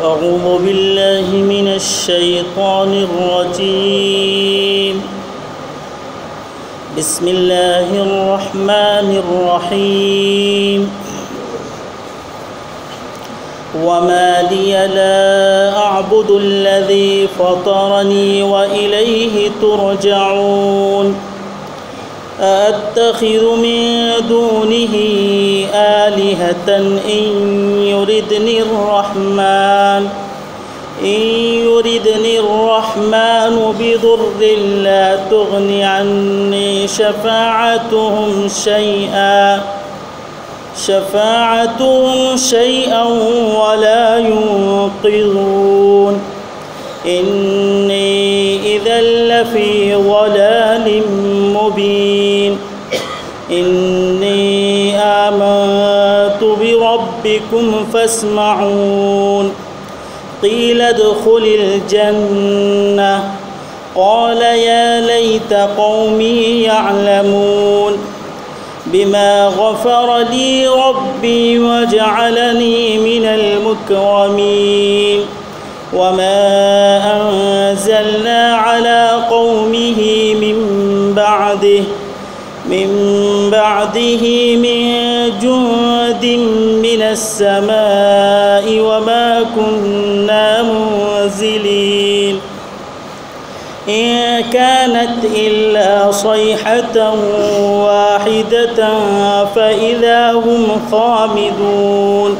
أعوذ بالله من الشيطان الرجيم. بسم الله الرحمن الرحيم. وما لي لا أعبد الذي فطرني وإليه ترجعون. أأتخذ من دونه آلهة إن يردني الرحمن بضر لا تغن عني شفاعتهم شيئا ولا ينقذون. إني إذا لفي ضلال مبين. إني آمنت بربكم فاسمعون. قيل ادخل الجنة قال يا ليت قومي يعلمون. بما غفر لي ربي وجعلني من المكرمين. وما أنزلنا على قومه من بعده من جند من السماء وما كنا منزلين. إن كانت إلا صيحة واحدة فإذا هم خامدون.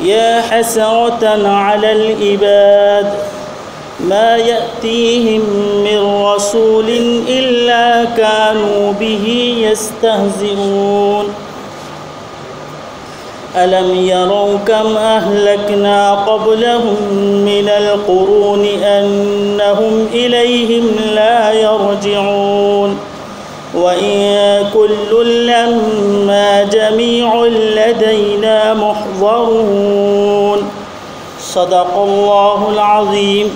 يا حسرة على العباد ما يأتيهم من رسول إلا كانوا به يستهزئون. ألم يروا كم أهلكنا قبلهم من القرون أنهم إليهم لا يرجعون. وإن كل لما جميع لدينا محضرون. صدق اللہ العظیم.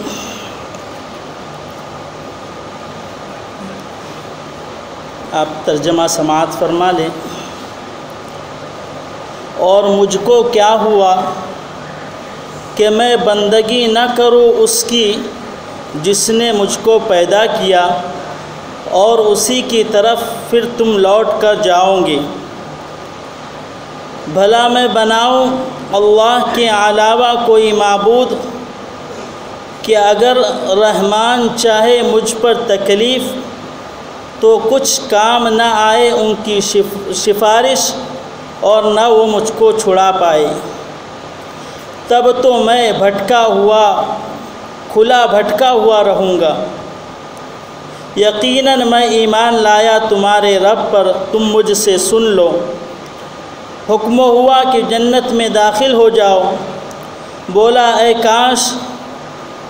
آپ ترجمہ سماعت فرما لیں. اور مجھ کو کیا ہوا کہ میں بندگی نہ کروں اس کی جس نے مجھ کو پیدا کیا اور اسی کی طرف پھر تم لوٹ کر جاؤ گے. بھلا میں بناؤں اللہ کے علاوہ کوئی معبود کہ اگر رحمان چاہے مجھ پر تکلیف تو کچھ کام نہ آئے ان کی سفارش اور نہ وہ مجھ کو چھڑا پائے. تب تو میں کھلا بھٹکا ہوا رہوں گا. یقیناً میں ایمان لایا تمہارے رب پر، تم مجھ سے سن لو. حکم ہوا کہ جنت میں داخل ہو جاؤ. بولا اے کاش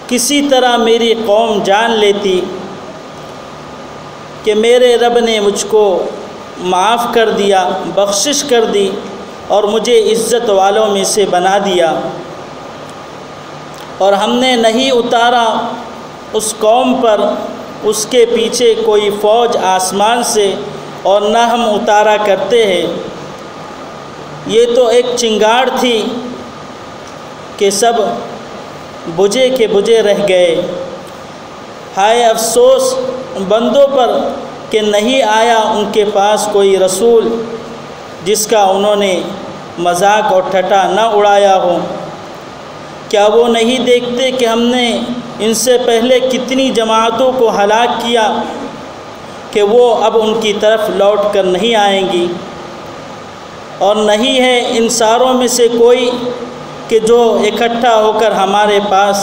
کسی طرح میری قوم جان لیتی کہ میرے رب نے مجھ کو معاف کر دیا، بخشش کر دی اور مجھے عزت والوں میں سے بنا دیا. اور ہم نے نہیں اتارا اس قوم پر اس کے پیچھے کوئی فوج آسمان سے، اور نہ ہم اتارا کرتے ہیں. یہ تو ایک چنگاڑ تھی کہ سب بجھے کے بجھے رہ گئے. ہائے افسوس بندوں پر کہ نہیں آیا ان کے پاس کوئی رسول جس کا انہوں نے مذاق اور ٹھٹا نہ اڑایا ہو. کیا وہ نہیں دیکھتے کہ ہم نے ان سے پہلے کتنی جماعتوں کو ہلاک کیا کہ وہ اب ان کی طرف لوٹ کر نہیں آئیں گی، اور نہیں ہے ان ساروں میں سے کوئی کہ جو اکٹھا ہو کر ہمارے پاس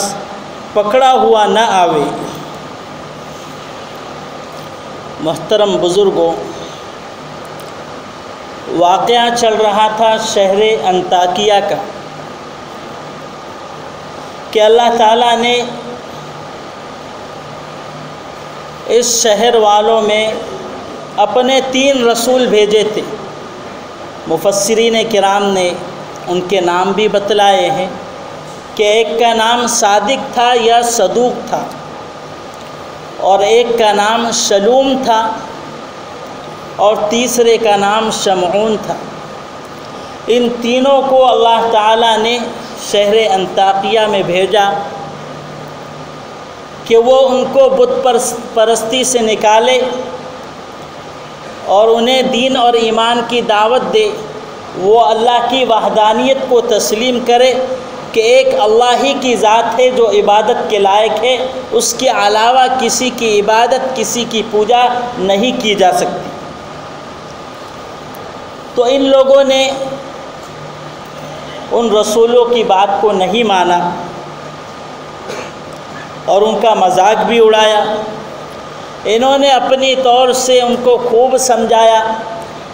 پکڑا ہوا نہ آوے. محترم بزرگوں، واقعہ چل رہا تھا شہر انطاکیہ کا کہ اللہ تعالیٰ نے اس شہر والوں میں اپنے 3 رسول بھیجے تھے. مفسرین کرام نے ان کے نام بھی بتلائے ہیں کہ ایک کا نام صادق تھا یا صدوق تھا، اور ایک کا نام شلوم تھا، اور تیسرے کا نام شمعون تھا. ان تینوں کو اللہ تعالیٰ نے شہر انطاکیہ میں بھیجا کہ وہ ان کو بت پرستی سے نکالے اور انہیں دین اور ایمان کی دعوت دے، وہ اللہ کی وحدانیت کو تسلیم کرے کہ ایک اللہ ہی کی ذات ہے جو عبادت کے لائق ہے، اس کے علاوہ کسی کی عبادت، کسی کی پوجا نہیں کی جا سکتی۔ تو ان لوگوں نے ان رسولوں کی بات کو نہیں مانا اور ان کا مذاق بھی اڑایا۔ انہوں نے اپنی طور سے ان کو خوب سمجھایا،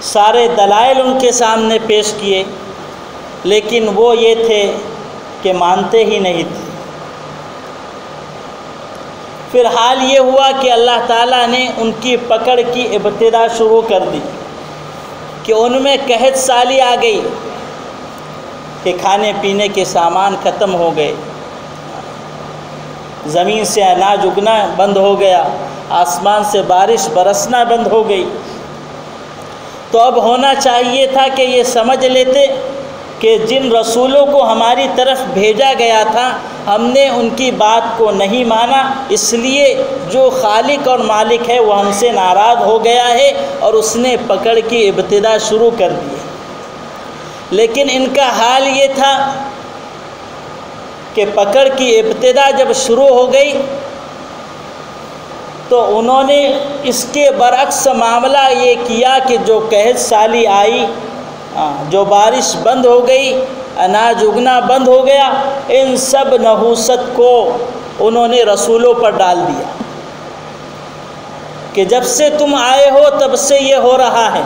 سارے دلائل ان کے سامنے پیش کیے، لیکن وہ یہ تھے کہ مانتے ہی نہیں تھے۔ پھر حال یہ ہوا کہ اللہ تعالیٰ نے ان کی پکڑ کی ابتدا شروع کر دی کہ ان میں قحط سالی آ گئی کہ کھانے پینے کے سامان ختم ہو گئے، زمین سے اناج اگنا بند ہو گیا، آسمان سے بارش برسنا بند ہو گئی۔ تو اب ہونا چاہیے تھا کہ یہ سمجھ لیتے کہ جن رسولوں کو ہماری طرف بھیجا گیا تھا ہم نے ان کی بات کو نہیں مانا، اس لیے جو خالق اور مالک ہے وہ ہم سے ناراض ہو گیا ہے اور اس نے پکڑ کی ابتدا شروع کر دی۔ لیکن ان کا حال یہ تھا کہ پکڑ کی ابتدا جب شروع ہو گئی تو انہوں نے اس کے برعکس معاملہ یہ کیا کہ جو قحط سالی آئی، جو بارش بند ہو گئی، اناج اگنا بند ہو گیا، ان سب نحوست کو انہوں نے رسولوں پر ڈال دیا کہ جب سے تم آئے ہو تب سے یہ ہو رہا ہے،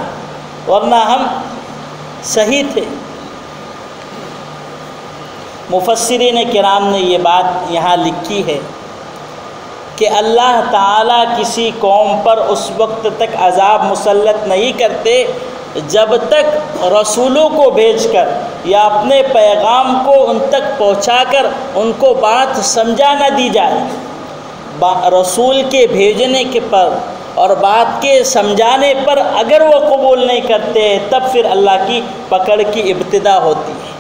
ورنہ ہم صحیح تھے۔ مفسرین کرام نے یہ بات یہاں لکھی ہے کہ اللہ تعالیٰ کسی قوم پر اس وقت تک عذاب مسلط نہیں کرتے جب تک رسولوں کو بھیج کر یا اپنے پیغام کو ان تک پہنچا کر ان کو بات سمجھا نہ دی جائے۔ رسول کے بھیجنے کے پر اور بات کے سمجھانے پر اگر وہ قبول نہیں کرتے تب پھر اللہ کی پکڑ کی ابتدا ہوتی ہے۔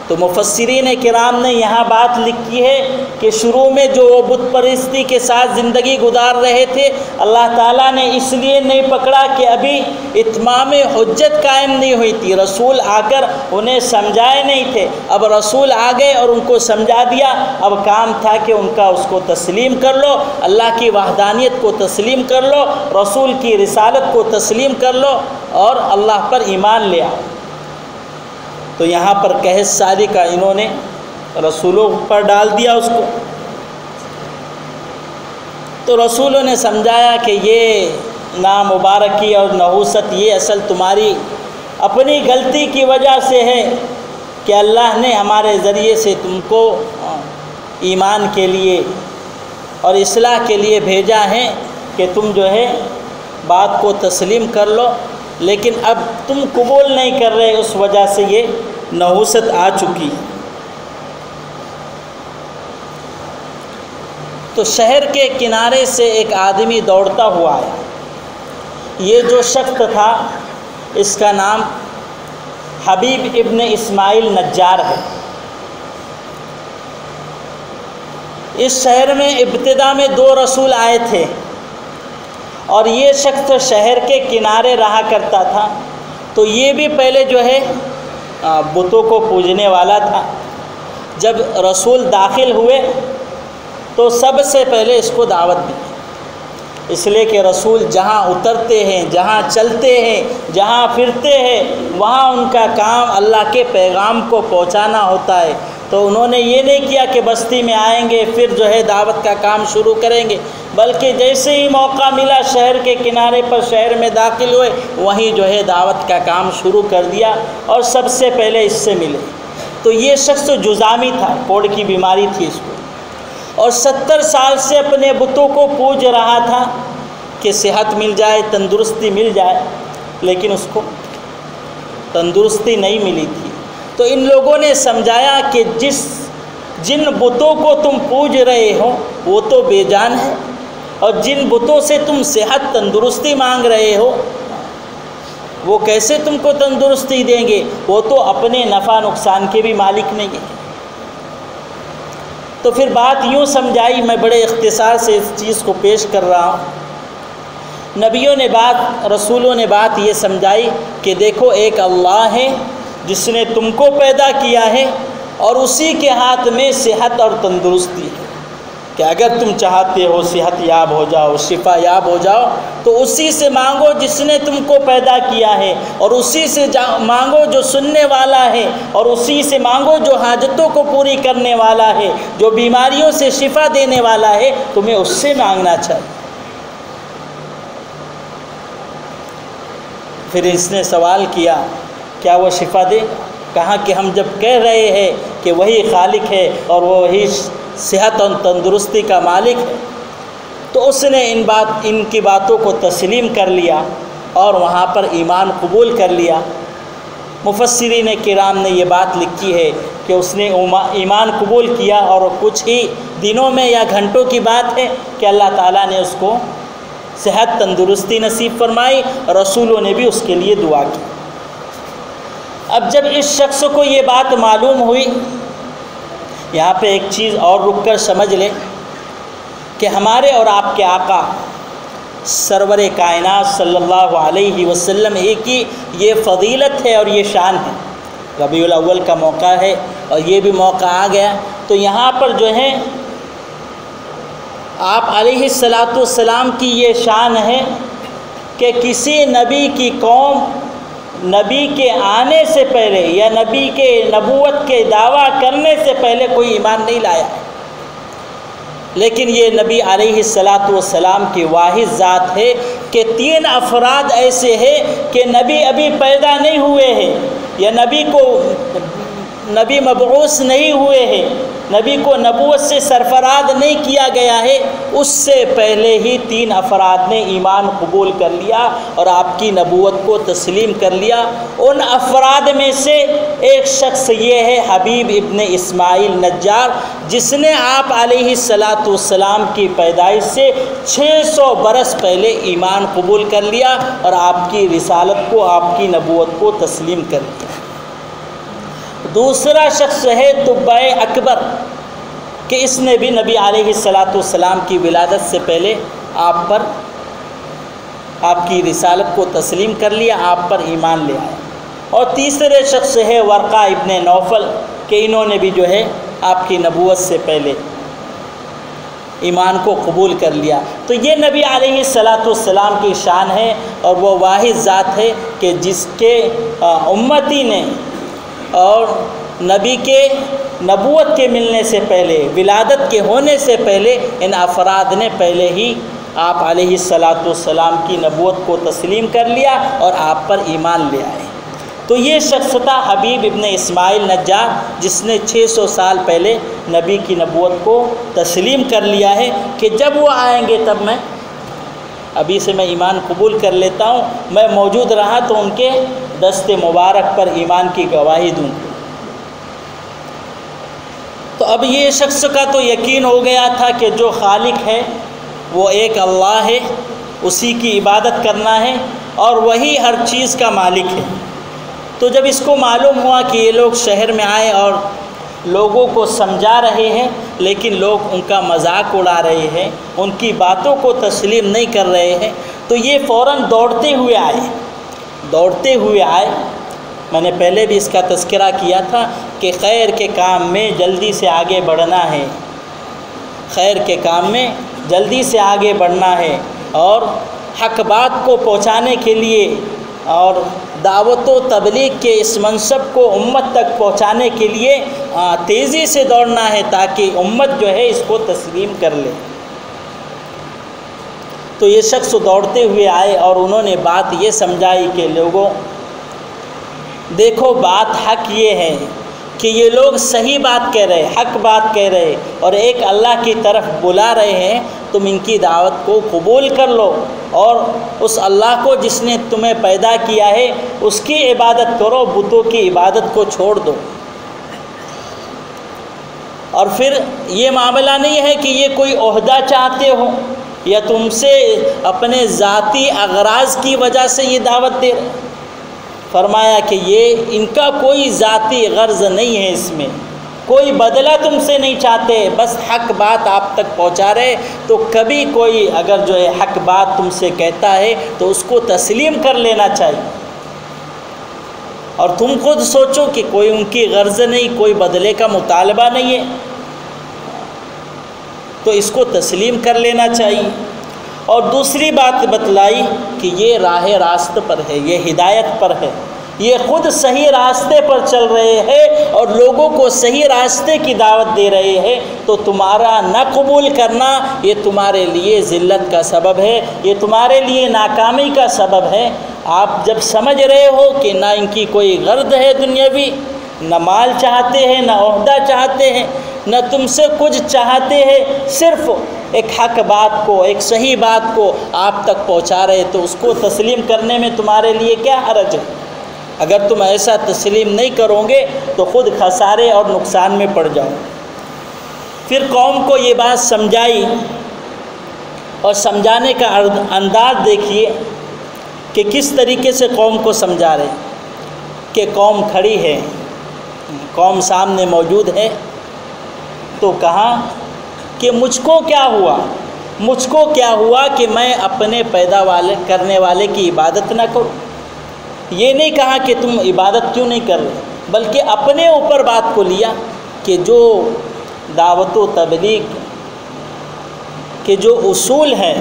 تو مفسرین کرام نے یہاں بات لکھی ہے کہ شروع میں جو وہ بت پرستی کے ساتھ زندگی گزار رہے تھے، اللہ تعالیٰ نے اس لیے نہیں پکڑا کہ ابھی اتمام حجت قائم نہیں ہوئی تھی، رسول آ کر انہیں سمجھائے نہیں تھے۔ اب رسول آ گئے اور ان کو سمجھا دیا، اب کام تھا کہ ان کا اس کو تسلیم کر لو، اللہ کی وحدانیت کو تسلیم کر لو، رسول کی رسالت کو تسلیم کر لو اور اللہ پر ایمان لے آؤ۔ تو یہاں پر قحط سالی کا انہوں نے رسولوں پر ڈال دیا اس کو۔ تو رسولوں نے سمجھایا کہ یہ نامبارکی اور نحوست یہ اصل تمہاری اپنی غلطی کی وجہ سے ہے کہ اللہ نے ہمارے ذریعے سے تم کو ایمان کے لیے اور اصلاح کے لیے بھیجا ہے کہ تم جو ہے بات کو تسلیم کر لو، لیکن اب تم قبول نہیں کر رہے، اس وجہ سے یہ نحوست آ چکی۔ تو شہر کے کنارے سے ایک آدمی دوڑتا ہوا آیا۔ یہ جو شخص تھا اس کا نام حبیب ابن اسماعیل نجار ہے۔ اس شہر میں ابتدا میں 2 رسول آئے تھے اور یہ شخص شہر کے کنارے رہا کرتا تھا، تو یہ بھی پہلے جو ہے بتوں کو پوجنے والا تھا۔ جب رسول داخل ہوئے تو سب سے پہلے اس کو دعوت دی، اس لیے کہ رسول جہاں اترتے ہیں، جہاں چلتے ہیں، جہاں پھرتے ہیں، وہاں ان کا کام اللہ کے پیغام کو پہنچانا ہوتا ہے۔ تو انہوں نے یہ نہیں کیا کہ بستی میں آئیں گے پھر جو ہے دعوت کا کام شروع کریں گے، بلکہ جیسے ہی موقع ملا شہر کے کنارے پر شہر میں داخل ہوئے، وہیں جو ہے دعوت کا کام شروع کر دیا اور سب سے پہلے اس سے ملے۔ تو یہ شخص جذامی تھا، کوڑ کی بیماری تھی اس کو، اور 70 سال سے اپنے بتوں کو پوج رہا تھا کہ صحت مل جائے، تندرستی مل جائے، لیکن اس کو تندرستی نہیں ملی تھی۔ تو ان لوگوں نے سمجھایا کہ جن بتوں کو تم پوج رہے ہو وہ تو بے جان ہے، اور جن بتوں سے تم صحت تندرستی مانگ رہے ہو وہ کیسے تم کو تندرستی دیں گے، وہ تو اپنے نفع نقصان کے بھی مالک نہیں ہیں۔ تو پھر بات یوں سمجھائی، میں بڑے اختصار سے اس چیز کو پیش کر رہا ہوں۔ نبیوں نے بات، رسولوں نے بات یہ سمجھائی کہ دیکھو ایک اللہ ہے جس نے تم کو پیدا کیا ہے، اور اسی کے ہاتھ میں صحت اور تندرستی ہے، کہ اگر تم چاہتے ہو صحت یاب ہو جاؤ، شفا یاب ہو جاؤ، تو اسی سے مانگو جس نے تم کو پیدا کیا ہے، اور اسی سے مانگو جو سننے والا ہے، اور اسی سے مانگو جو حاجتوں کو پوری کرنے والا ہے، جو بیماریوں سے شفا دینے والا ہے، تمہیں اس سے مانگنا چاہیے۔ پھر اس نے سوال کیا کیا وہ شفا دے؟ کہا کہ ہم جب کہہ رہے ہیں کہ وہی خالق ہے اور وہی صحت اور تندرستی کا مالک ہے، تو اس نے ان کی باتوں کو تسلیم کر لیا اور وہاں پر ایمان قبول کر لیا۔ مفسرین کرام نے یہ بات لکھی ہے کہ اس نے ایمان قبول کیا، اور کچھ ہی دنوں میں یا گھنٹوں کی بات ہے کہ اللہ تعالیٰ نے اس کو صحت تندرستی نصیب فرمائی، رسولوں نے بھی اس کے لیے دعا کی۔ اب جب اس شخص کو یہ بات معلوم ہوئی، یہاں پہ ایک چیز اور رک کر سمجھ لیں کہ ہمارے اور آپ کے آقا سرور کائنات صلی اللہ علیہ وسلم کی یہ فضیلت ہے اور یہ شان ہے۔ ربیع الاول کا موقع ہے اور یہ بھی موقع آ گیا، تو یہاں پر جو ہے آپ علیہ السلام کی یہ شان ہے کہ کسی نبی کی قوم نبی کے آنے سے پہلے یا نبی کے نبوت کے دعویٰ کرنے سے پہلے کوئی ایمان نہیں لایا ہے، لیکن یہ نبی علیہ السلام کی واحد ذات ہے کہ 3 افراد ایسے ہیں کہ نبی ابھی پیدا نہیں ہوئے ہیں، یا نبی مبعوث نہیں ہوئے ہیں، نبی کو نبوت سے سرفراز نہیں کیا گیا ہے، اس سے پہلے ہی 3 افراد نے ایمان قبول کر لیا اور آپ کی نبوت کو تسلیم کر لیا۔ ان افراد میں سے ایک شخص یہ ہے حبیب ابن اسماعیل نجار، جس نے آپ علیہ السلام کی پیدائش سے 600 برس پہلے ایمان قبول کر لیا اور آپ کی رسالت کو، آپ کی نبوت کو تسلیم کر لیا۔ دوسرا شخص ہے طبع اکبر، کہ اس نے بھی نبی علیہ السلام کی ولادت سے پہلے آپ کی رسالت کو تسلیم کر لیا، آپ پر ایمان لے آیا۔ اور تیسرے شخص ہے ورقہ ابن نوفل، کہ انہوں نے بھی جو ہے آپ کی نبوت سے پہلے ایمان کو قبول کر لیا۔ تو یہ نبی علیہ السلام کی شان ہے، اور وہ واحد ذات ہے کہ جس کے امتی نے اور نبی کے نبوت کے ملنے سے پہلے، ولادت کے ہونے سے پہلے، ان افراد نے پہلے ہی آپ علیہ السلام کی نبوت کو تسلیم کر لیا اور آپ پر ایمان لے آئے۔ تو یہ شخص تھا حبیب ابن اسماعیل نجار، جس نے 600 سال پہلے نبی کی نبوت کو تسلیم کر لیا ہے کہ جب وہ آئیں گے تب میں ابھی سے میں ایمان قبول کر لیتا ہوں، میں موجود رہا تو ان کے دست مبارک پر ایمان کی گواہی دوں۔ تو اب یہ شخص کا تو یقین ہو گیا تھا کہ جو خالق ہے وہ ایک اللہ ہے، اسی کی عبادت کرنا ہے اور وہی ہر چیز کا مالک ہے۔ تو جب اس کو معلوم ہوا کہ یہ لوگ شہر میں آئے اور لوگوں کو سمجھا رہے ہیں، لیکن لوگ ان کا مذاق اڑا رہے ہیں، ان کی باتوں کو تسلیم نہیں کر رہے ہیں، تو یہ فوراً دوڑتے ہوئے آئے۔ میں نے پہلے بھی اس کا تذکرہ کیا تھا کہ خیر کے کام میں جلدی سے آگے بڑھنا ہے، خیر کے کام میں جلدی سے آگے بڑھنا ہے، اور حق بات کو پہنچانے کے لیے اور دعوت و تبلیغ کے اس منصب کو امت تک پہنچانے کے لیے تیزی سے دوڑنا ہے، تاکہ امت جو ہے اس کو تسلیم کر لے۔ تو یہ شخص دوڑتے ہوئے آئے اور انہوں نے بات یہ سمجھائی کہ لوگوں دیکھو، بات حق یہ ہے کہ یہ لوگ صحیح بات کہہ رہے، حق بات کہہ رہے اور ایک اللہ کی طرف بلا رہے ہیں، تم ان کی دعوت کو قبول کر لو اور اس اللہ کو جس نے تمہیں پیدا کیا ہے اس کی عبادت کرو، بتوں کی عبادت کو چھوڑ دو۔ اور پھر یہ معاملہ نہیں ہے کہ یہ کوئی عہدہ چاہتے ہو یا تم سے اپنے ذاتی اغراض کی وجہ سے یہ دعوت دے رہے۔ فرمایا کہ یہ ان کا کوئی ذاتی غرض نہیں ہے، اس میں کوئی بدلہ تم سے نہیں چاہتے، بس حق بات آپ تک پہنچا رہے، تو کبھی کوئی اگر جو ہے حق بات تم سے کہتا ہے تو اس کو تسلیم کر لینا چاہیے۔ اور تم خود سوچو کہ کوئی ان کی غرض نہیں، کوئی بدلے کا مطالبہ نہیں ہے، تو اس کو تسلیم کر لینا چاہیے۔ اور دوسری بات بتلائی کہ یہ راہ راست پر ہے، یہ ہدایت پر ہے، یہ خود صحیح راستے پر چل رہے ہیں اور لوگوں کو صحیح راستے کی دعوت دے رہے ہیں، تو تمہارا نہ قبول کرنا یہ تمہارے لیے ذلت کا سبب ہے، یہ تمہارے لیے ناکامی کا سبب ہے۔ آپ جب سمجھ رہے ہو کہ نہ ان کی کوئی غرض ہے دنیاوی، نہ مال چاہتے ہیں، نہ عہدہ چاہتے ہیں، نہ تم سے کچھ چاہتے ہیں، صرف ایک حق بات کو، ایک صحیح بات کو آپ تک پہنچا رہے، تو اس کو تسلیم کرنے میں تمہارے لیے کیا حرج ہے؟ اگر تم ایسا تسلیم نہیں کرو گے تو خود خسارے اور نقصان میں پڑ جاؤ۔ پھر قوم کو یہ بات سمجھائی، اور سمجھانے کا انداز دیکھیے کہ کس طریقے سے قوم کو سمجھا رہے کہ قوم کھڑی ہے، قوم سامنے موجود ہے، تو کہا کہ مجھ کو کیا ہوا، مجھ کو کیا ہوا کہ میں اپنے پیدا کرنے والے کی عبادت نہ کروں۔ یہ نہیں کہا کہ تم عبادت کیوں نہیں کر رہے، بلکہ اپنے اوپر بات کو لیا کہ جو دعوت و تبلیغ کے جو اصول ہیں،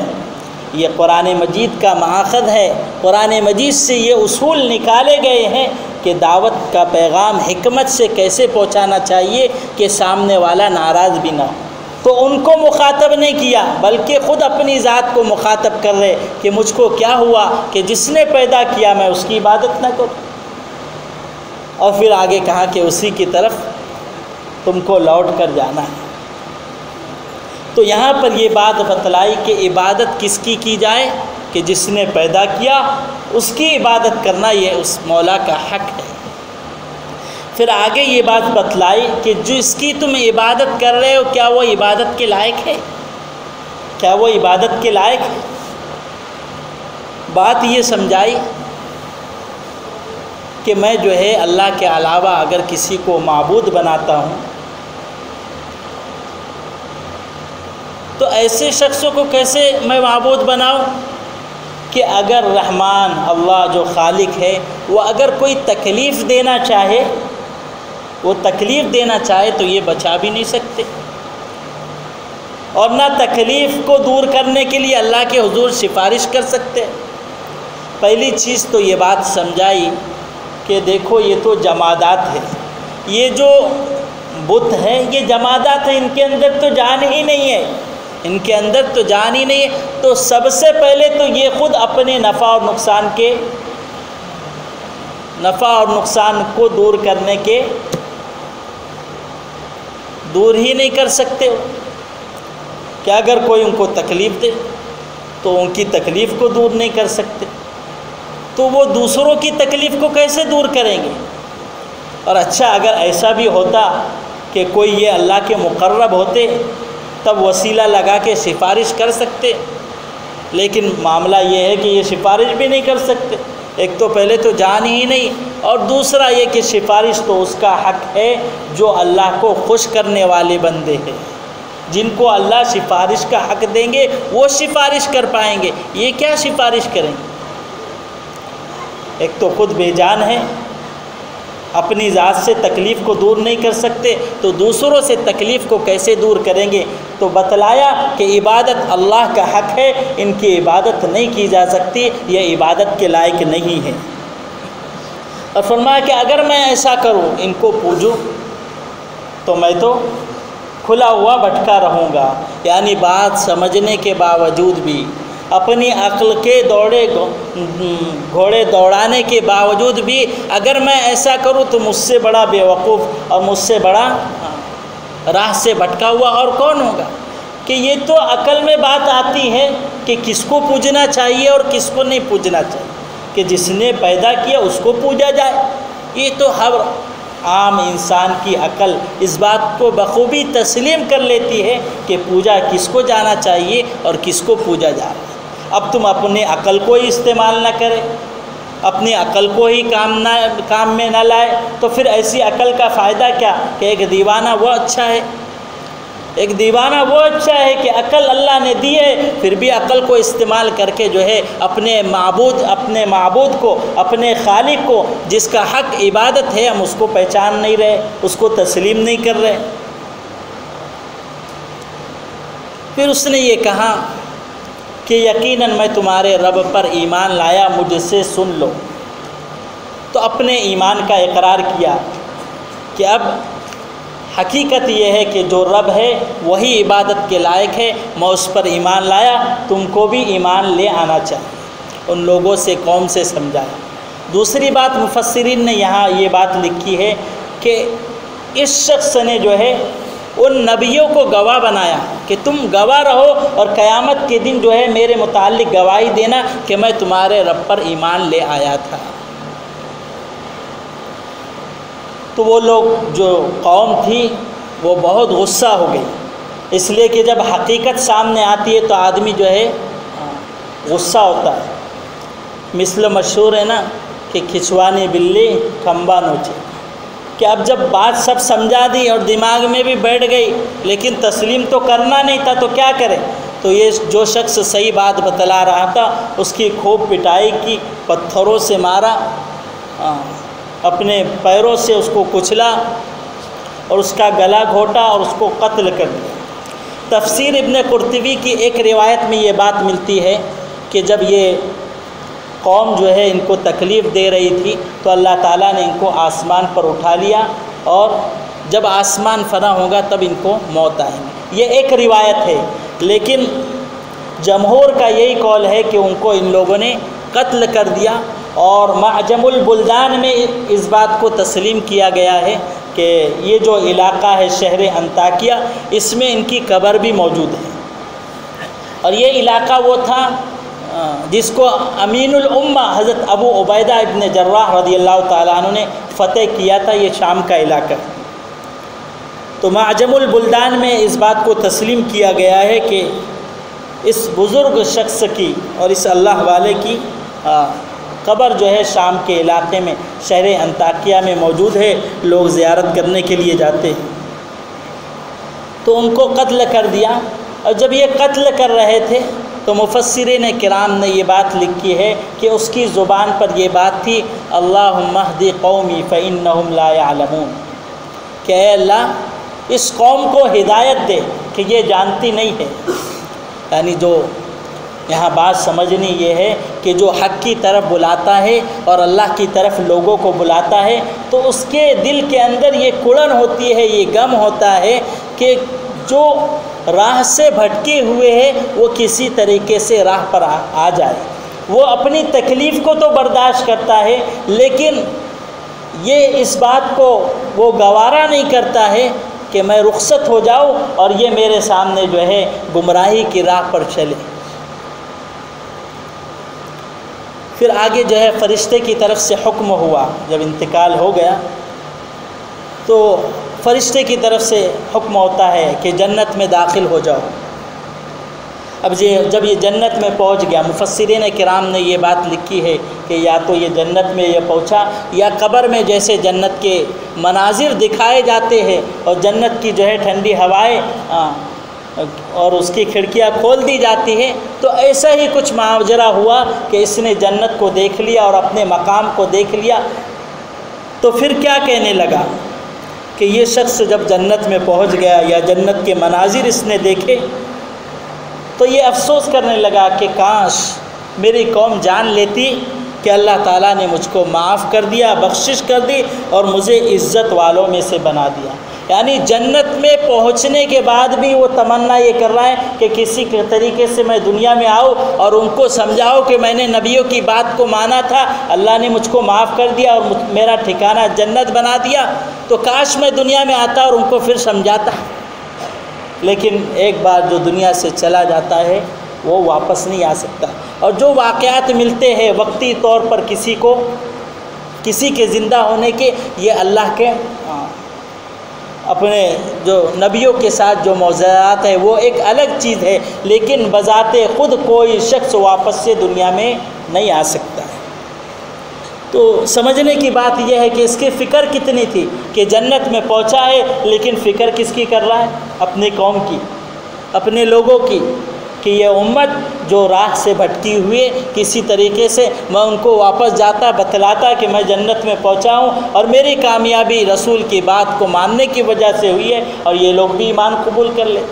یہ قرآن مجید کا ماخذ ہے، قرآن مجید سے یہ اصول نکالے گئے ہیں کہ دعوت کا پیغام حکمت سے کیسے پہنچانا چاہیے کہ سامنے والا ناراض بھی نہ ہو۔ تو ان کو مخاطب نہیں کیا، بلکہ خود اپنی ذات کو مخاطب کر رہے کہ مجھ کو کیا ہوا کہ جس نے پیدا کیا میں اس کی عبادت نہ کروں۔ اور پھر آگے کہا کہ اسی کی طرف تم کو لوٹ کر جانا ہے۔ تو یہاں پر یہ بات بتلائی کہ عبادت کس کی جائے کہ جس نے پیدا کیا اس کی عبادت کرنا یہ اس مولا کا حق ہے۔ پھر آگے یہ بات بتلائی کہ جس کی تم عبادت کر رہے ہو کیا وہ عبادت کے لائق ہے، کیا وہ عبادت کے لائق ہے۔ بات یہ سمجھائی کہ میں جو ہے اللہ کے علاوہ اگر کسی کو معبود بناتا ہوں تو ایسے شخصوں کو کیسے میں معبود بناؤں کہ اگر رحمان اللہ جو خالق ہے وہ اگر کوئی تکلیف دینا چاہے، وہ تکلیف دینا چاہے تو یہ بچا بھی نہیں سکتے، اور نہ تکلیف کو دور کرنے کے لیے اللہ کے حضور سفارش کر سکتے۔ پہلی چیز تو یہ بات سمجھائی کہ دیکھو یہ تو جمادات ہے، یہ جو بت ہیں یہ جمادات ہیں، ان کے اندر تو جان ہی نہیں ہے، ان کے اندر تو جان ہی نہیں ہے۔ تو سب سے پہلے تو یہ خود اپنے نفع اور نقصان کو دور کرنے کے دور ہی نہیں کر سکتے ہو کہ اگر کوئی ان کو تکلیف دے تو ان کی تکلیف کو دور نہیں کر سکتے، تو وہ دوسروں کی تکلیف کو کیسے دور کریں گے؟ اور اچھا اگر ایسا بھی ہوتا کہ کوئی یہ اللہ کے مقرب ہوتے تب وسیلہ لگا کے سفارش کر سکتے، لیکن معاملہ یہ ہے کہ یہ سفارش بھی نہیں کر سکتے۔ ایک تو پہلے تو جان ہی نہیں، اور دوسرا یہ کہ سفارش تو اس کا حق ہے جو اللہ کو خوش کرنے والے بندے ہیں، جن کو اللہ سفارش کا حق دیں گے وہ سفارش کر پائیں گے، یہ کیا سفارش کریں گے؟ ایک تو خود بے جان ہے، اپنی ذات سے تکلیف کو دور نہیں کر سکتے، تو دوسروں سے تکلیف کو کیسے دور کریں گے؟ تو بتلایا کہ عبادت اللہ کا حق ہے، ان کی عبادت نہیں کی جا سکتی، یہ عبادت کے لائق نہیں ہے۔ اور فرمایا کہ اگر میں ایسا کروں، ان کو پوجوں، تو میں تو کھلا ہوا بھٹکا رہوں گا، یعنی بات سمجھنے کے باوجود بھی، اپنی عقل کے گھوڑے دوڑانے کے باوجود بھی اگر میں ایسا کروں تو مجھ سے بڑا بیوقوف اور مجھ سے بڑا راہ سے بھٹکا ہوا اور کون ہوگا؟ کہ یہ تو عقل میں بات آتی ہے کہ کس کو پوجنا چاہیے اور کس کو نہیں پوجنا چاہیے، کہ جس نے پیدا کیا اس کو پوجا جائے۔ یہ تو ہر عام انسان کی عقل اس بات کو بخوبی تسلیم کر لیتی ہے کہ پوجا کس کو جانا چاہیے اور کس کو پوجا جائے۔ اب تم اپنے عقل کو ہی استعمال نہ کرے، اپنی عقل کو ہی کام میں نہ لائے تو پھر ایسی عقل کا فائدہ کیا کہ ایک دیوانہ وہ اچھا ہے، ایک دیوانہ وہ اچھا ہے کہ عقل اللہ نے دی ہے پھر بھی عقل کو استعمال کر کے جو ہے اپنے معبود کو، اپنے خالق کو جس کا حق عبادت ہے ہم اس کو پہچان نہیں رہے، اس کو تسلیم نہیں کر رہے۔ پھر اس نے یہ کہا کہ یقیناً میں تمہارے رب پر ایمان لایا، مجھ سے سن لو۔ تو اپنے ایمان کا اقرار کیا کہ اب حقیقت یہ ہے کہ جو رب ہے وہی عبادت کے لائق ہے، میں اس پر ایمان لایا، تم کو بھی ایمان لے آنا چاہیے۔ ان لوگوں سے، قوم سے سمجھایا۔ دوسری بات مفسرین نے یہاں یہ بات لکھی ہے کہ اس شخص نے جو ہے ان نبیوں کو گواہ بنایا کہ تم گواہ رہو اور قیامت کے دن جو ہے میرے متعلق گواہی دینا کہ میں تمہارے رب پر ایمان لے آیا تھا۔ تو وہ لوگ جو قوم تھی وہ بہت غصہ ہو گئی، اس لیے کہ جب حقیقت سامنے آتی ہے تو آدمی جو ہے غصہ ہوتا ہے۔ مثل مشہور ہے نا کہ کھچوانی بلی کھمبا نوچے، کہ اب جب بات سب سمجھا دی اور دماغ میں بھی بیٹھ گئی لیکن تسلیم تو کرنا نہیں تھا تو کیا کرے؟ تو یہ جو شخص صحیح بات بتلا رہا تھا اس کی خوب پٹائی کی، پتھروں سے مارا، اپنے پیروں سے اس کو کچلا اور اس کا گلا گھونٹا اور اس کو قتل کر دیا۔ تفسیر ابن قرطبی کی ایک روایت میں یہ بات ملتی ہے کہ جب یہ قوم جو ہے ان کو تکلیف دے رہی تھی تو اللہ تعالیٰ نے ان کو آسمان پر اٹھا لیا اور جب آسمان فنا ہوگا تب ان کو موت آئے گی۔ یہ ایک روایت ہے، لیکن جمہور کا یہی قول ہے کہ ان کو ان لوگوں نے قتل کر دیا، اور معجم البلدان میں اس بات کو تسلیم کیا گیا ہے کہ یہ جو علاقہ ہے شہر انطاکیہ، اس میں ان کی قبر بھی موجود ہے، اور یہ علاقہ وہ تھا جس کو امین الامہ حضرت ابو عبیدہ ابن جراح رضی اللہ تعالیٰ عنہ نے فتح کیا تھا، یہ شام کا علاقہ ہے۔ تو معجم البلدان میں اس بات کو تسلیم کیا گیا ہے کہ اس بزرگ شخص کی اور اس اللہ والے کی قبر جو ہے شام کے علاقے میں شہر انطاکیہ میں موجود ہے، لوگ زیارت کرنے کے لیے جاتے ہیں۔ تو ان کو قتل کر دیا، اور جب یہ قتل کر رہے تھے تو مفسرین کرام نے یہ بات لکھی ہے کہ اس کی زبان پر یہ بات تھی اللہم اہدی قومی فإنہم لا یعلمون، کہ اے اللہ اس قوم کو ہدایت دے کہ یہ جانتی نہیں ہے۔ یعنی جو یہاں بات سمجھنی یہ ہے کہ جو حق کی طرف بلاتا ہے اور اللہ کی طرف لوگوں کو بلاتا ہے تو اس کے دل کے اندر یہ کڑن ہوتی ہے، یہ غم ہوتا ہے کہ جو راہ سے بھٹکے ہوئے ہیں وہ کسی طریقے سے راہ پر آ جائے۔ وہ اپنی تکلیف کو تو برداشت کرتا ہے لیکن یہ اس بات کو وہ گوارا نہیں کرتا ہے کہ میں رخصت ہو جاؤں اور یہ میرے سامنے جو ہے گمراہی کی راہ پر چلے۔ پھر آگے جو ہے فرشتے کی طرف سے حکم ہوا، جب انتقال ہو گیا تو فرشتے کی طرف سے حکم ہوتا ہے کہ جنت میں داخل ہو جاؤ۔ اب جب یہ جنت میں پہنچ گیا، مفسرین کرام نے یہ بات لکھی ہے کہ یا تو یہ جنت میں یہ پہنچا یا قبر میں جیسے جنت کے مناظر دکھائے جاتے ہیں اور جنت کی جو ہے ٹھنڈی ہوائیں اور اس کی کھڑکیاں کھول دی جاتی ہیں، تو ایسا ہی کچھ ماجرا ہوا کہ اس نے جنت کو دیکھ لیا اور اپنے مقام کو دیکھ لیا۔ تو پھر کیا کہنے لگا کہ یہ شخص جب جنت میں پہنچ گیا یا جنت کے مناظر اس نے دیکھے تو یہ افسوس کرنے لگا کہ کاش میری قوم جان لیتی کہ اللہ تعالیٰ نے مجھ کو معاف کر دیا، بخشش کر دی اور مجھے عزت والوں میں سے بنا دیا۔ یعنی جنت میں پہنچنے کے بعد بھی وہ تمنا یہ کر رہا ہے کہ کسی کے طریقے سے میں دنیا میں آؤں اور ان کو سمجھاؤں کہ میں نے نبیوں کی بات کو مانا تھا، اللہ نے مجھ کو معاف کر دیا اور میرا ٹھکانہ جنت بنا دیا، تو کاش میں دنیا میں آتا اور ان کو پھر سمجھاتا۔ لیکن ایک بار جو دنیا سے چلا جاتا ہے وہ واپس نہیں آ سکتا، اور جو واقعات ملتے ہیں وقتی طور پر کسی کے زندہ ہونے کے، یہ اللہ کے اپنے جو نبیوں کے ساتھ جو معجزات ہے وہ ایک الگ چیز ہے، لیکن بذات خود کوئی شخص واپس سے دنیا میں نہیں آ سکتا ہے۔ تو سمجھنے کی بات یہ ہے کہ اس کی فکر کتنی تھی کہ جنت میں پہنچا ہے، لیکن فکر کس کی کر رہا ہے؟ اپنے قوم کی، اپنے لوگوں کی، کہ یہ امت جو راہ سے بھٹکی ہوئی کسی طریقے سے میں ان کو واپس جاتا بتلاتا کہ میں جنت میں پہنچا ہوں اور میری کامیابی رسول کی بات کو ماننے کی وجہ سے ہوئی ہے، اور یہ لوگ بھی ایمان قبول کر لیں۔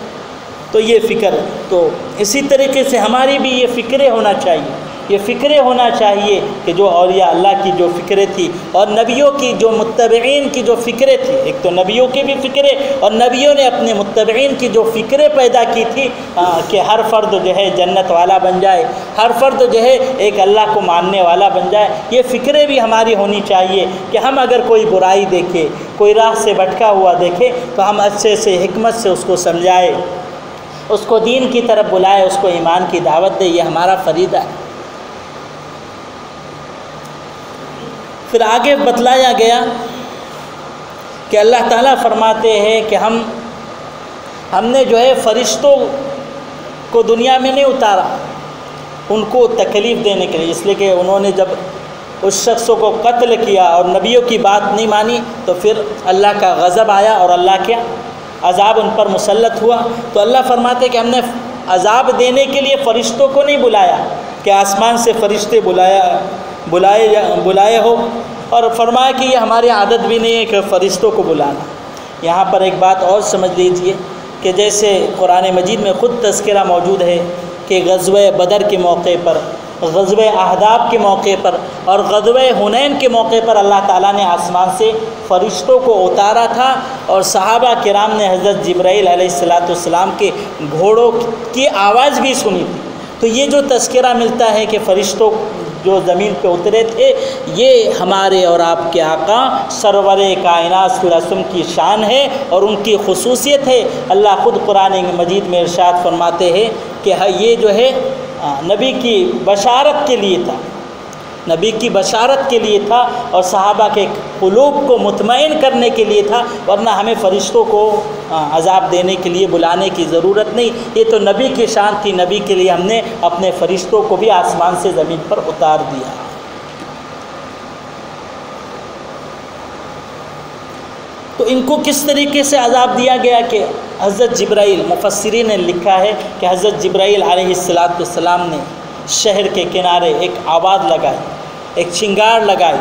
تو یہ فکر، تو اسی طریقے سے ہماری بھی یہ فکریں ہونا چاہیے، یہ فکریں ہونا چاہیے کہ جو اولیاء اللہ کی جو فکریں تھی اور نبیوں کی جو متبعین کی جو فکریں تھی، ایک تو نبیوں کی بھی فکریں اور نبیوں نے اپنے متبعین کی جو فکریں پیدا کی تھی کہ ہر فرد جو ہے جنت والا بن جائے، ہر فرد جو ہے ایک اللہ کو ماننے والا بن جائے، یہ فکریں بھی ہماری ہونی چاہیے کہ ہم اگر کوئی برائی دیکھے، کوئی راہ سے بھٹکا ہوا دیکھے تو ہم اچھے سے حکمت سے اس کو سمجھائے، اس کو دین کی طرف بلائے، اس کو ایمان کی دعوت دے، یہ ہمارا فریضہ ہے۔ پھر آگے بتلایا گیا کہ اللہ تعالیٰ فرماتے ہیں کہ ہم نے جو ہے فرشتوں کو دنیا میں نہیں اتارا ان کو تکلیف دینے کے لیے، اس لیے کہ انہوں نے جب اس شخص کو قتل کیا اور نبیوں کی بات نہیں مانی تو پھر اللہ کا غضب آیا اور اللہ کیا عذاب ان پر مسلط ہوا۔ تو اللہ فرماتے کہ ہم نے عذاب دینے کے لیے فرشتوں کو نہیں بلایا کہ آسمان سے فرشتے بلائے ہو، اور فرمایا کہ یہ ہماری عادت بھی نہیں ہے کہ فرشتوں کو بلانا۔ یہاں پر ایک بات اور سمجھ لیجئے کہ جیسے قرآن مجید میں خود تذکرہ موجود ہے کہ غزوہ بدر کے موقع پر، غزوہ احزاب کے موقع پر اور غزوہ حنین کے موقع پر اللہ تعالیٰ نے آسمان سے فرشتوں کو اتارا تھا، اور صحابہ کرام نے حضرت جبرائیل علیہ السلام کے گھوڑوں کی آواز بھی سنی تھی۔ تو یہ جو تذکرہ ملتا ہے کہ فرشتوں جو زمین پہ اترے تھے، یہ ہمارے اور آپ کے آقا سرور کائنات صلی اللہ علیہ وسلم کی شان ہے اور ان کی خصوصیت ہے۔ اللہ خود قرآن مجید میں ارشاد فرماتے ہیں کہ یہ جو ہے نبی کی بشارت کے لیے تھا، نبی کی بشارت کے لیے تھا اور صحابہ کے قلوب کو مطمئن کرنے کے لیے تھا، ورنہ ہمیں فرشتوں کو عذاب دینے کے لیے بلانے کی ضرورت نہیں۔ یہ تو نبی کی شان تھی، نبی کے لیے ہم نے اپنے فرشتوں کو بھی آسمان سے زمین پر اتار دیا۔ تو ان کو کس طریقے سے عذاب دیا گیا کہ حضرت جبرائیل، مفسرین نے لکھا ہے کہ حضرت جبرائیل علیہ السلام نے شہر کے کنارے ایک آواز لگائی، ایک چنگار لگائی،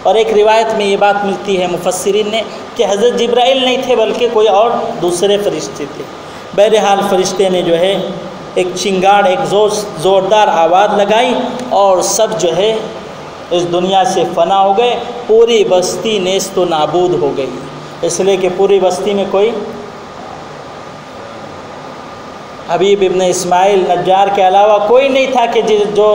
اور ایک روایت میں یہ بات ملتی ہے مفسرین نے کہ حضرت جبرائیل نہیں تھے بلکہ کوئی اور دوسرے فرشتے تھے۔ بہرحال فرشتے نے جو ہے ایک چنگار، ایک زوردار آواز لگائی اور سب جو ہے اس دنیا سے فنا ہو گئے، پوری بستی نیست و نابود ہو گئی، اس لیے کہ پوری بستی میں کوئی حبیب ابن اسماعیل نجار کے علاوہ کوئی نہیں تھا کہ جو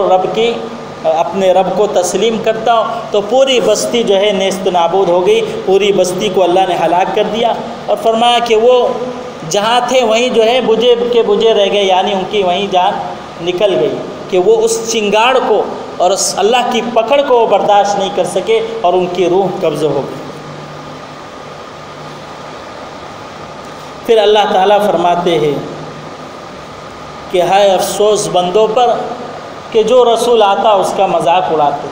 اپنے رب کو تسلیم کرتا ہو۔ تو پوری بستی جو ہے نیست و نابود ہو گئی، پوری بستی کو اللہ نے ہلاک کر دیا، اور فرمایا کہ وہ جہاں تھے وہیں جو ہے بجھے کے بجھے رہ گئے، یعنی ان کی وہیں جان نکل گئی کہ وہ اس چنگاڑ کو اور اس اللہ کی پکڑ کو وہ برداشت نہیں کر سکے اور ان کی روح قبض ہو گئی۔ پھر اللہ تعالیٰ فرماتے ہیں کہ ہائے افسوس بندوں پر کہ جو رسول آتا اس کا مذاق اڑاتے۔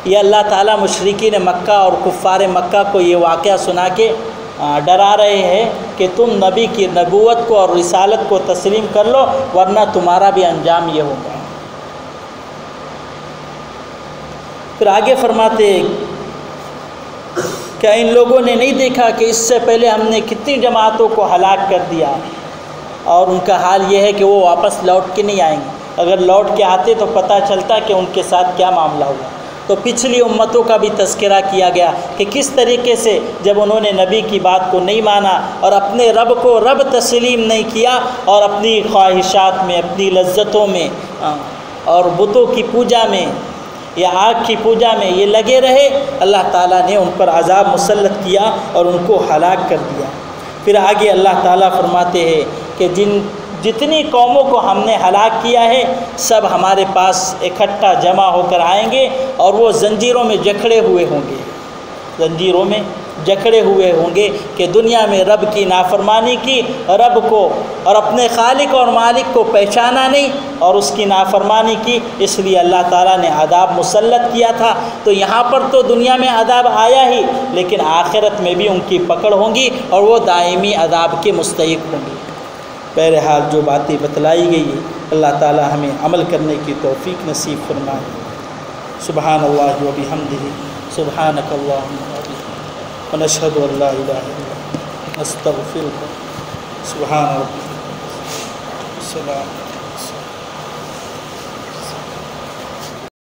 یہ اللہ تعالیٰ مشرکین مکہ اور کفار مکہ کو یہ واقعہ سنا کے ڈرا رہے ہیں کہ تم نبی کی نبوت کو اور رسالت کو تسلیم کر لو، ورنہ تمہارا بھی انجام یہ ہوگا۔ پھر آگے فرماتے کیا ان لوگوں نے نہیں دیکھا کہ اس سے پہلے ہم نے کتنی جماعتوں کو ہلاک کر دیا، اور ان کا حال یہ ہے کہ وہ واپس لوٹ کے نہیں آئیں گے، اگر لوٹ کے آتے تو پتہ چلتا کہ ان کے ساتھ کیا معاملہ ہوا۔ تو پچھلی امتوں کا بھی تذکرہ کیا گیا کہ کس طریقے سے جب انہوں نے نبی کی بات کو نہیں مانا اور اپنے رب کو رب تسلیم نہیں کیا اور اپنی خواہشات میں، اپنی لذتوں میں اور بتوں کی پوجا میں یا آگ کی پوجا میں یہ لگے رہے، اللہ تعالیٰ نے ان پر عذاب مسلط کیا اور ان کو ہلاک کر دیا۔ پھر آگے اللہ تعالیٰ فرماتے ہیں کہ جتنی قوموں کو ہم نے ہلاک کیا ہے سب ہمارے پاس اکٹھا جمع ہو کر آئیں گے اور وہ زنجیروں میں جکڑے ہوئے ہوں گے، زنجیروں میں جکڑے ہوئے ہوں گے کہ دنیا میں رب کی نافرمانی کی، رب کو اور اپنے خالق اور مالک کو پہچانا نہیں اور اس کی نافرمانی کی، اس لیے اللہ تعالیٰ نے عذاب مسلط کیا تھا۔ تو یہاں پر تو دنیا میں عذاب آیا ہی، لیکن آخرت میں بھی ان کی پکڑ ہوں گی اور وہ دائمی عذاب کے مستحق ہوں گی۔ بہرحال جو باتیں بتلائی گئی ہیں اللہ تعالیٰ ہمیں عمل کرنے کی توفیق نصیب فرمائے۔ سبحان اللہ و بحمدہ، سبحانک اللہم وبحمدک، ونشہد ان لا الہ الا انت، نستغفرک۔ سبحان ربک، السلام۔